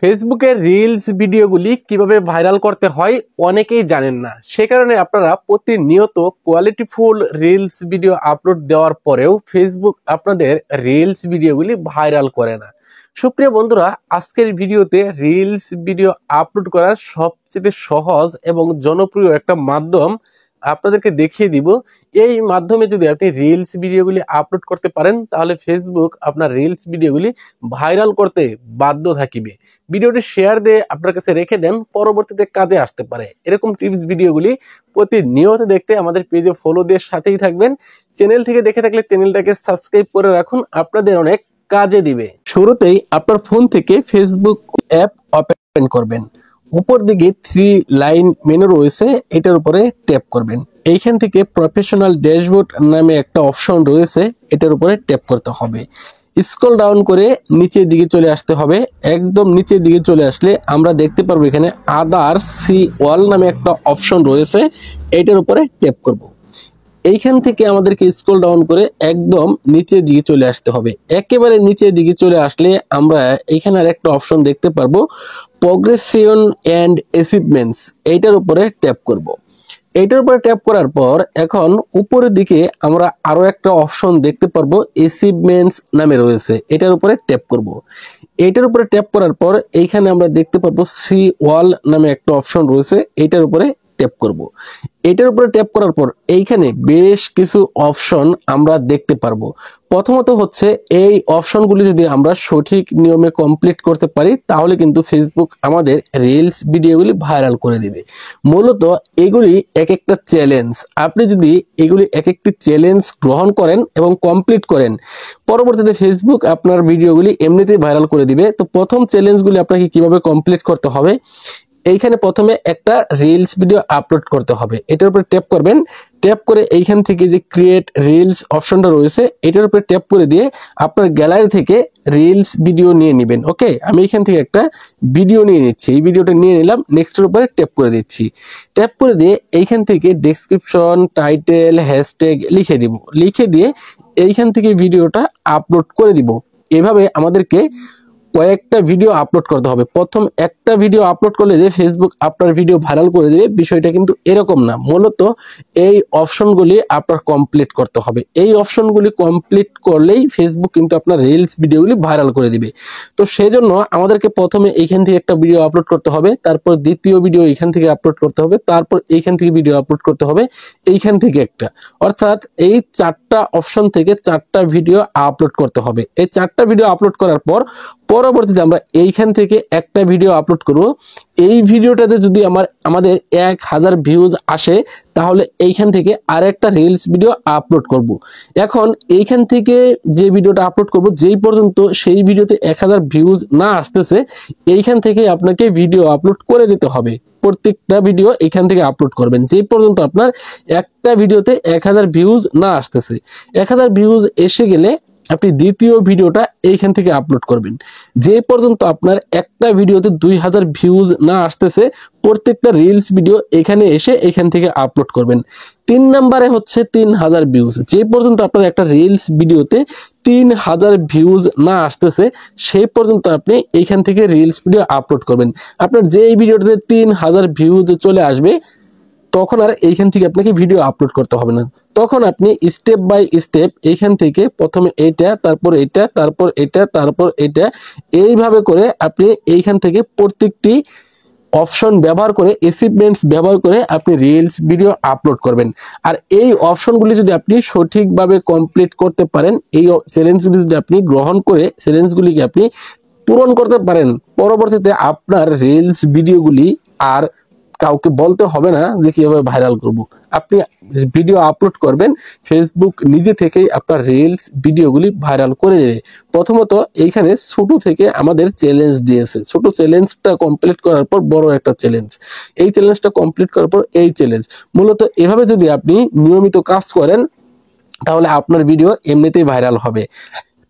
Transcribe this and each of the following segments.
ফেসবুকের রিলস ভিডিওগুলি কিভাবে ভাইরাল করতে হয় অনেকেই জানেন না। সে কারণে আপনারা প্রতিনিয়ত কোয়ালিটিফুল রিলস ভিডিও আপলোড দেওয়ার পরেও ফেসবুক আপনাদের রিলস ভিডিওগুলি ভাইরাল করে না। সুপ্রিয় বন্ধুরা, আজকের ভিডিওতে রিলস ভিডিও আপলোড করার সবচেয়ে সহজ এবং জনপ্রিয় একটা মাধ্যম আপনাদেরকে দেখিয়ে দিব। এই মাধ্যমে যদি আপনি রিলস ভিডিওগুলি আপলোড করতে পারেন তাহলে ফেসবুক আপনার রিলস ভিডিওগুলি ভাইরাল করতে বাধ্য থাকিবে। ভিডিওটি শেয়ার দিয়ে আপনার কাছে রেখে দেন, পরবর্তীতে কাজে আসতে পারে। এরকম টিপস ভিডিওগুলি প্রতিনিয়ত দেখতে আমাদের পেজে ফলো দিয়ে সাথেই থাকবেন। চ্যানেল থেকে দেখে থাকলে চ্যানেলটাকে সাবস্ক্রাইব করে রাখুন, আপনাদের অনেক কাজে দিবে। শুরুতেই আপনার ফোন থেকে ফেসবুক অ্যাপ ওপেন করবেন। উপর দিকে 3 লাইন মেনু রয়েছে, এটার উপরে ট্যাপ করবেন। এইখান থেকে প্রফেশনাল ড্যাশবোর্ড নামে একটা অপশন রয়েছে, এটার উপরে ট্যাপ করতে হবে। স্ক্রল ডাউন করে নিচের দিকে চলে আসতে হবে। একদম নিচের দিকে চলে আসলে আমরা দেখতে পারবো এখানে আদার্স সি অল নামে একটা অপশন রয়েছে, এটার উপরে ট্যাপ করব। এইখান থেকে আমাদেরকে স্ক্রল ডাউন করে একদম নিচের দিকে চলে আসতে হবে। একেবারে নিচের দিকে চলে আসলে আমরা এখানে আর একটা অপশন দেখতে পারবো, প্রোগ্রেশন এন্ড অ্যাচিভমেন্টস, এইটার উপরে ট্যাপ করব। এইটার উপরে ট্যাপ করার পর এখন উপরের দিকে আমরা আরো একটা অপশন দেখতে পারবো, অ্যাচিভমেন্টস নামে রয়েছে, এটার উপরে ট্যাপ করব। এইটার উপরে ট্যাপ করার পর এইখানে আমরা দেখতে পারবো সি ওয়াল নামে একটা অপশন রয়েছে, এইটার উপরে ট্যাপ করব। এটার উপরে ট্যাপ করার পর এইখানে বেশ কিছু অপশন আমরা দেখতে পারবো। প্রথমত হচ্ছে এই অপশনগুলি যদি আমরা সঠিক নিয়মে কমপ্লিট করতে পারি তাহলে কিন্তু ফেসবুক আমাদের রিলস ভিডিওগুলি ভাইরাল করে দিবে। মূলত এগুলি এক একটা চ্যালেঞ্জ। আপনি যদি এগুলি এক একটি চ্যালেঞ্জ গ্রহণ করেন এবং কমপ্লিট করেন, পরবর্তীতে ফেসবুক আপনার ভিডিওগুলি এমনিতেই ভাইরাল করে দিবে। তো প্রথম চ্যালেঞ্জগুলি আপনাকে কিভাবে কমপ্লিট করতে হবে, এইখানে প্রথমে একটা রিলস ভিডিও আপলোড করতে হবে। এটার উপরে ট্যাপ করবেন। ট্যাপ করে এইখান থেকে যে ক্রিয়েট রিলস অপশনটা রয়েছে, এটার উপরে ট্যাপ করে দিয়ে আপনার গ্যালারি থেকে রিলস ভিডিও নিয়ে নেবেন। ওকে, আমি এখান থেকে একটা ভিডিও নিয়ে নিচ্ছি। এই ভিডিওটা নিয়ে নিলাম, নেক্সটের উপরে ট্যাপ করে দিচ্ছি। ট্যাপ করে দিয়ে এইখান থেকে ডেসক্রিপশন, টাইটেল, হ্যাশট্যাগ লিখে দিব। লিখে দিয়ে এইখান থেকে ভিডিওটা আপলোড করে দিব। এভাবে আমাদেরকে কয়েকটা ভিডিও আপলোড করতে হবে। প্রথম একটা ভিডিও আপলোড করলে যে ফেসবুক আপনার ভিডিও ভাইরাল করে দেবে, বিষয়টা কিন্তু এরকম না। মূলত এই অপশনগুলি আপনার কমপ্লিট করতে হবে। এই অপশনগুলি কমপ্লিট করলেই ফেসবুক কিন্তু আপনার রিলস ভিডিওগুলি ভাইরাল করে দিবে। তো সেজন্য আমাদেরকে প্রথমে এইখান থেকে একটা ভিডিও আপলোড করতে হবে, তারপর দ্বিতীয় ভিডিও এইখান থেকে আপলোড করতে হবে, তারপর এইখান থেকে ভিডিও আপলোড করতে হবে, এইখান থেকে একটা, অর্থাৎ এই 4টা অপশন থেকে 4টা ভিডিও আপলোড করতে হবে। এই 4টা ভিডিও আপলোড করার পর পরবর্তীতে আমরা এইখান থেকে একটা ভিডিও আপলোড করব। এই ভিডিওটাতে যদি আমাদের 1000 ভিউজ আসে তাহলে এইখান থেকে আরেকটা রিলস ভিডিও আপলোড করব। এখন এইখান থেকে যে ভিডিওটা আপলোড করব, যেই পর্যন্ত সেই ভিডিওতে 1000 ভিউজ না আসতেছে, এইখান থেকে আপনাকে ভিডিও আপলোড করে যেতে হবে। প্রত্যেকটা ভিডিও এখান থেকে আপলোড করবেন যেই পর্যন্ত আপনার একটা ভিডিওতে 1000 ভিউজ না আসতেছে। 1000 ভিউজ এসে গেলে আপনি দ্বিতীয় ভিডিওটা এইখান থেকে আপলোড করবেন। যে পর্যন্ত আপনার একটা ভিডিওতে 2000 ভিউজ না আসতেছে, প্রত্যেকটা রিলস ভিডিও এখানে এসে এখান থেকে আপলোড করবেন। 3 নম্বরে হচ্ছে 3000 ভিউজ। যে পর্যন্ত আপনার একটা রিলস ভিডিওতে 3000 ভিউজ না আসতেছে, সেই পর্যন্ত আপনি এইখান থেকে রিলস ভিডিও আপলোড করবেন। আপনার যে ভিডিওটাতে 3000 ভিউজ চলে আসবে, তখন আর এইখান থেকে আপনাকে ভিডিও আপলোড করতে হবে না। তখন আপনি স্টেপ বাই স্টেপ এইখান থেকে প্রথমে এইটা, তারপর এটা, তারপর এটা, তারপর এটা, এইভাবে করে আপনি এইখান থেকে প্রত্যেকটি অপশন ব্যবহার করে, অ্যাচিভমেন্টস ব্যবহার করে আপনি রিলস ভিডিও আপলোড করবেন। আর এই অপশনগুলি যদি আপনি সঠিকভাবে কমপ্লিট করতে পারেন, এই চ্যালেঞ্জগুলি যদি আপনি গ্রহণ করে চ্যালেঞ্জগুলিকে আপনি পূরণ করতে পারেন, পরবর্তীতে আপনার রিলস ভিডিওগুলি আর কাউকে বলতে হবে না যে কিভাবে ভাইরাল করব। আপনি ভিডিও আপলোড করবেন, ফেসবুক নিজে থেকেই আপনার রিলস ভিডিওগুলি ভাইরাল করে দেবে। প্রথমত এইখানে ছোট থেকে আমাদের চ্যালেঞ্জ দিয়েছে, ছোট চ্যালেঞ্জটা কমপ্লিট করার পর বড় একটা চ্যালেঞ্জ, এই চ্যালেঞ্জটা কমপ্লিট করার পর এই চ্যালেঞ্জ। মূলত এভাবে যদি আপনি নিয়মিত কাজ করেন তাহলে আপনার ভিডিও এমনিতেই ভাইরাল হবে।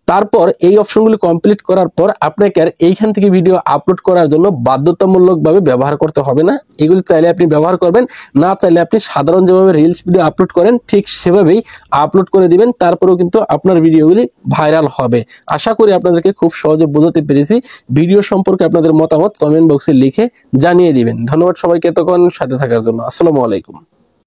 তারপর এই অপশনগুলি কমপ্লিট করার পর আপনাকে আর এইখান থেকে ভিডিও আপলোড করার জন্য বাধ্যতামূলকভাবে ব্যবহার করতে হবে না। এগুলি চাইলে আপনি ব্যবহার করবেন, না চাইলে আপনি সাধারণ যেভাবে রিলস ভিডিও আপলোড করেন ঠিক সেভাবেই আপলোড করে দিবেন, তারপরেও কিন্তু আপনার ভিডিওগুলি ভাইরাল হবে। আশা করি আপনাদেরকে খুব সহজে বোঝাতে পেরেছি। ভিডিও সম্পর্কে আপনাদের মতামত কমেন্ট বক্সে লিখে জানিয়ে দিবেন। ধন্যবাদ সবাইকে এতক্ষণ সাথে থাকার জন্য। আসসালামু আলাইকুম।